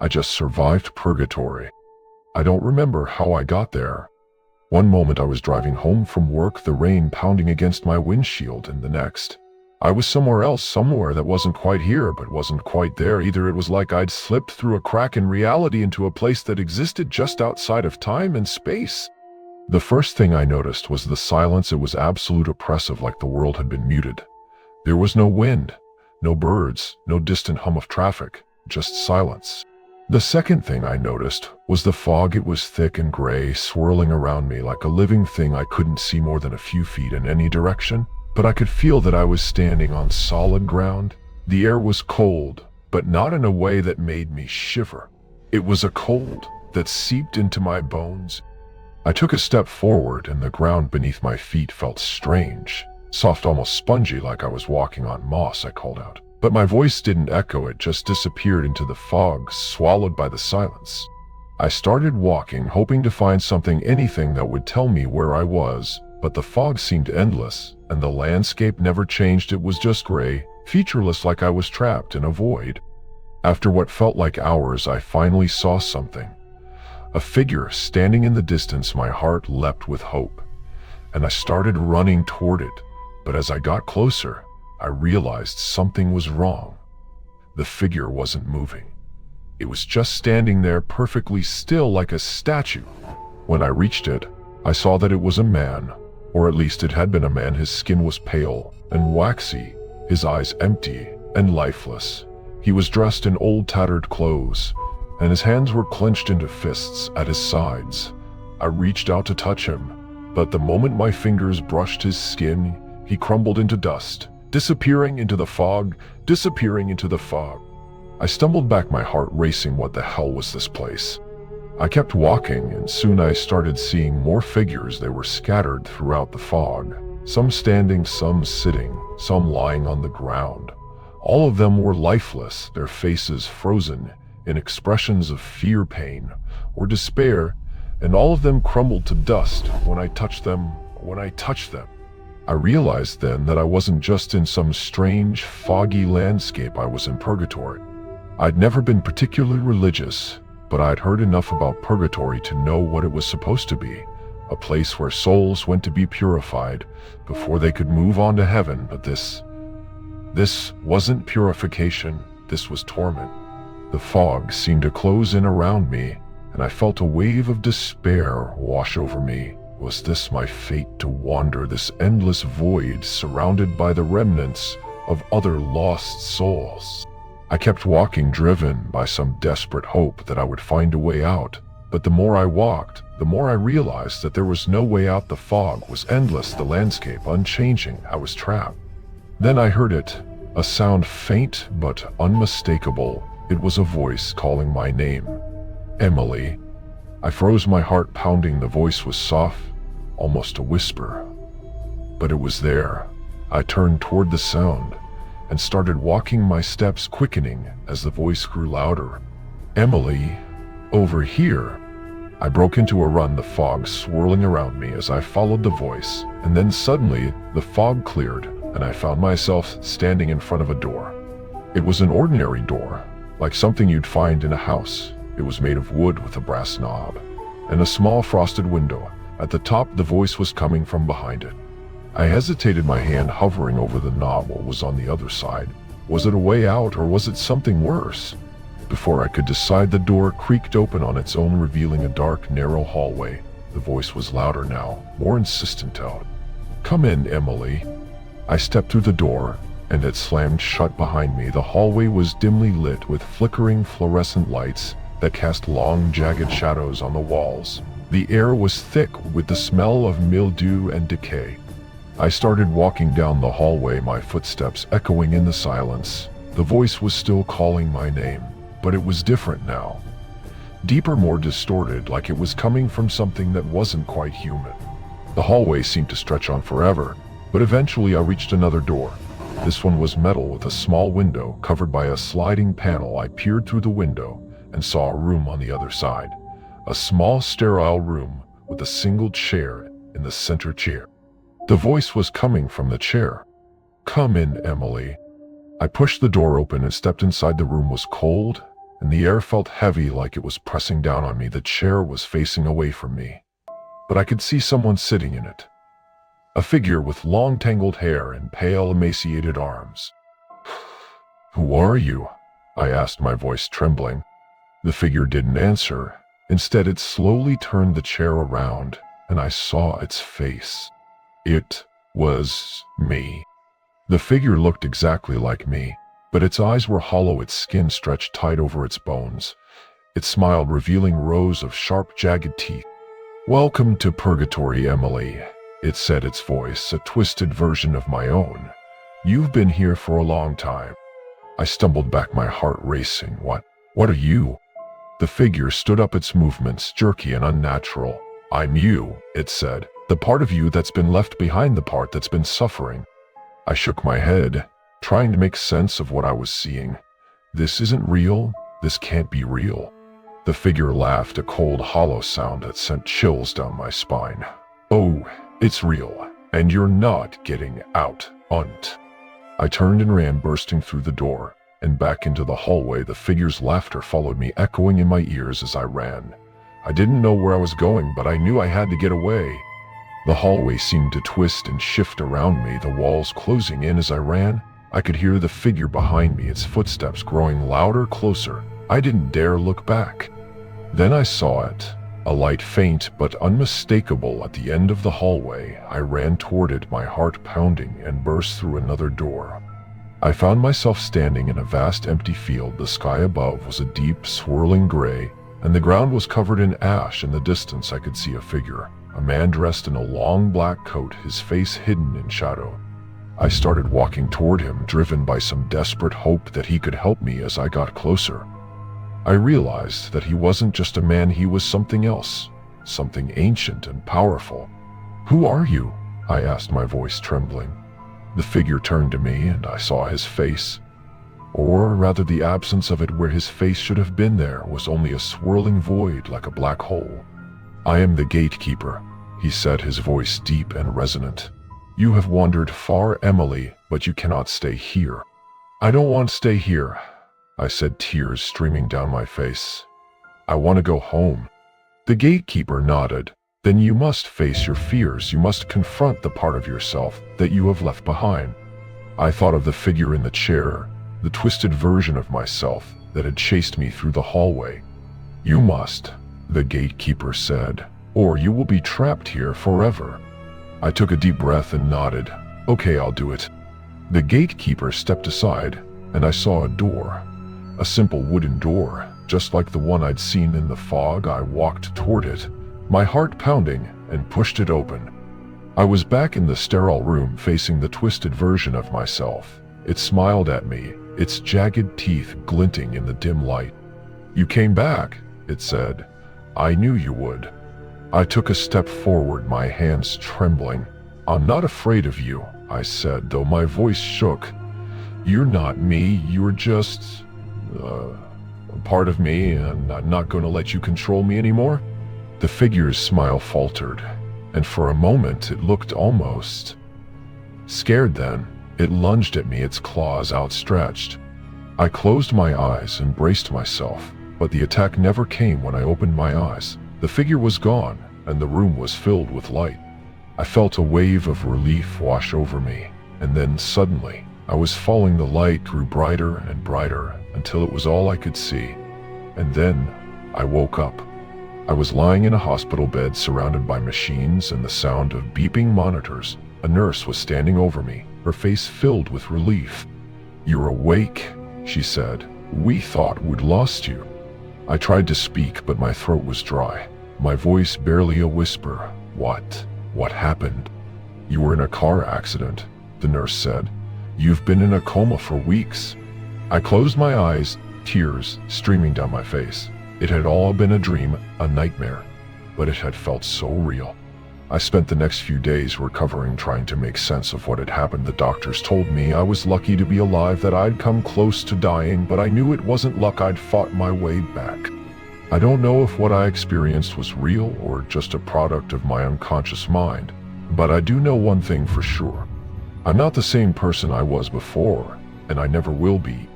I just survived Purgatory. I don't remember how I got there. One moment I was driving home from work, the rain pounding against my windshield, and the next, I was somewhere else, somewhere that wasn't quite here but wasn't quite there either. It was like I'd slipped through a crack in reality into a place that existed just outside of time and space. The first thing I noticed was the silence. It was absolute, oppressive, like the world had been muted. There was no wind, no birds, no distant hum of traffic, just silence. The second thing I noticed was the fog. It was thick and gray, swirling around me like a living thing. I couldn't see more than a few feet in any direction, but I could feel that I was standing on solid ground. The air was cold, but not in a way that made me shiver. It was a cold that seeped into my bones. I took a step forward, and the ground beneath my feet felt strange, soft, almost spongy, like I was walking on moss. I called out, but my voice didn't echo. It just disappeared into the fog, swallowed by the silence. I started walking, hoping to find something, anything that would tell me where I was, but the fog seemed endless, and the landscape never changed. It was just gray, featureless, like I was trapped in a void. After what felt like hours, I finally saw something. A figure standing in the distance. My heart leapt with hope, and I started running toward it. But as I got closer, I realized something was wrong. The figure wasn't moving. It was just standing there, perfectly still, like a statue. When I reached it, I saw that it was a man, or at least it had been a man. His skin was pale and waxy, his eyes empty and lifeless. He was dressed in old, tattered clothes, and his hands were clenched into fists at his sides. I reached out to touch him, but the moment my fingers brushed his skin, he crumbled into dust, disappearing into the fog, disappearing into the fog. I stumbled back, my heart racing. What the hell was this place? I kept walking, and soon I started seeing more figures. They were scattered throughout the fog, some standing, some sitting, some lying on the ground. All of them were lifeless, their faces frozen in expressions of fear, pain, or despair, and all of them crumbled to dust when I touched them. I realized then that I wasn't just in some strange, foggy landscape. I was in Purgatory. I'd never been particularly religious, but I'd heard enough about Purgatory to know what it was supposed to be, a place where souls went to be purified before they could move on to heaven. But this wasn't purification, this was torment. The fog seemed to close in around me, and I felt a wave of despair wash over me. Was this my fate, to wander this endless void surrounded by the remnants of other lost souls? I kept walking, driven by some desperate hope that I would find a way out. But the more I walked, the more I realized that there was no way out. The fog was endless, the landscape unchanging. I was trapped. Then I heard it, a sound faint but unmistakable. It was a voice calling my name. Emily. I froze, my heart pounding. The voice was soft, almost a whisper. But it was there. I turned toward the sound and started walking, my steps quickening as the voice grew louder. Emily, over here. I broke into a run, the fog swirling around me as I followed the voice, and then suddenly the fog cleared and I found myself standing in front of a door. It was an ordinary door, like something you'd find in a house. It was made of wood with a brass knob and a small frosted window. At the top, the voice was coming from behind it. I hesitated, my hand hovering over the knob. What was on the other side? Was it a way out, or was it something worse? Before I could decide, the door creaked open on its own, revealing a dark, narrow hallway. The voice was louder now, more insistent out. Come in, Emily. I stepped through the door, and it slammed shut behind me. The hallway was dimly lit with flickering fluorescent lights that cast long, jagged shadows on the walls. The air was thick with the smell of mildew and decay. I started walking down the hallway, my footsteps echoing in the silence. The voice was still calling my name, but it was different now. Deeper, more distorted, like it was coming from something that wasn't quite human. The hallway seemed to stretch on forever, but eventually I reached another door. This one was metal with a small window covered by a sliding panel. I peered through the window and saw a room on the other side. A small, sterile room with a single chair in the center chair. The voice was coming from the chair. Come in, Emily. I pushed the door open and stepped inside. The room was cold and the air felt heavy like it was pressing down on me. The chair was facing away from me, but I could see someone sitting in it. A figure with long tangled hair and pale, emaciated arms. "Who are you?" I asked, my voice trembling. The figure didn't answer. Instead, it slowly turned the chair around, and I saw its face. It was me. The figure looked exactly like me, but its eyes were hollow, its skin stretched tight over its bones. It smiled, revealing rows of sharp, jagged teeth. "Welcome to Purgatory, Emily," it said, its voice a twisted version of my own. "You've been here for a long time." I stumbled back, my heart racing. What are you?" The figure stood up, its movements jerky and unnatural. "I'm you," it said. "The part of you that's been left behind, the part that's been suffering." I shook my head, trying to make sense of what I was seeing. "This isn't real. This can't be real." The figure laughed, a cold, hollow sound that sent chills down my spine. "Oh, it's real, and you're not getting out, Unt." I turned and ran, bursting through the door and back into the hallway. The figure's laughter followed me, echoing in my ears as I ran. I didn't know where I was going, but I knew I had to get away. The hallway seemed to twist and shift around me, the walls closing in as I ran. I could hear the figure behind me, its footsteps growing louder, closer. I didn't dare look back. Then I saw it, a light faint but unmistakable at the end of the hallway. I ran toward it, my heart pounding, and burst through another door. I found myself standing in a vast empty field. The sky above was a deep, swirling gray, and the ground was covered in ash. In the distance I could see a figure, a man dressed in a long black coat, his face hidden in shadow. I started walking toward him, driven by some desperate hope that he could help me. As I got closer, I realized that he wasn't just a man, he was something else, something ancient and powerful. "Who are you?" I asked, my voice trembling. The figure turned to me, and I saw his face, or rather the absence of it. Where his face should have been, there was only a swirling void like a black hole. "I am the gatekeeper," he said, his voice deep and resonant. "You have wandered far, Emily, but you cannot stay here." "I don't want to stay here," I said, tears streaming down my face. "I want to go home." The gatekeeper nodded. "Then you must face your fears. You must confront the part of yourself that you have left behind." I thought of the figure in the chair, the twisted version of myself that had chased me through the hallway. "You must," the gatekeeper said, "or you will be trapped here forever." I took a deep breath and nodded. "Okay, I'll do it." The gatekeeper stepped aside, and I saw a door. A simple wooden door, just like the one I'd seen in the fog. I walked toward it, my heart pounding, and pushed it open. I was back in the sterile room, facing the twisted version of myself. It smiled at me, its jagged teeth glinting in the dim light. "You came back," it said. "I knew you would." I took a step forward, my hands trembling. "I'm not afraid of you," I said, though my voice shook. "You're not me, you're just a part of me, and I'm not going to let you control me anymore." The figure's smile faltered, and for a moment it looked almost scared. Then it lunged at me, its claws outstretched. I closed my eyes and braced myself, but the attack never came. When I opened my eyes, the figure was gone, and the room was filled with light. I felt a wave of relief wash over me, and then suddenly I was falling. The light grew brighter and brighter until it was all I could see. And then I woke up. I was lying in a hospital bed, surrounded by machines and the sound of beeping monitors. A nurse was standing over me, her face filled with relief. "You're awake," she said. "We thought we'd lost you." I tried to speak, but my throat was dry, my voice barely a whisper. What happened?" "You were in a car accident," the nurse said. "You've been in a coma for weeks." I closed my eyes, tears streaming down my face. It had all been a dream, a nightmare, but it had felt so real. I spent the next few days recovering, trying to make sense of what had happened. The doctors told me I was lucky to be alive, that I'd come close to dying, but I knew it wasn't luck. I'd fought my way back. I don't know if what I experienced was real or just a product of my unconscious mind, but I do know one thing for sure. I'm not the same person I was before, and I never will be.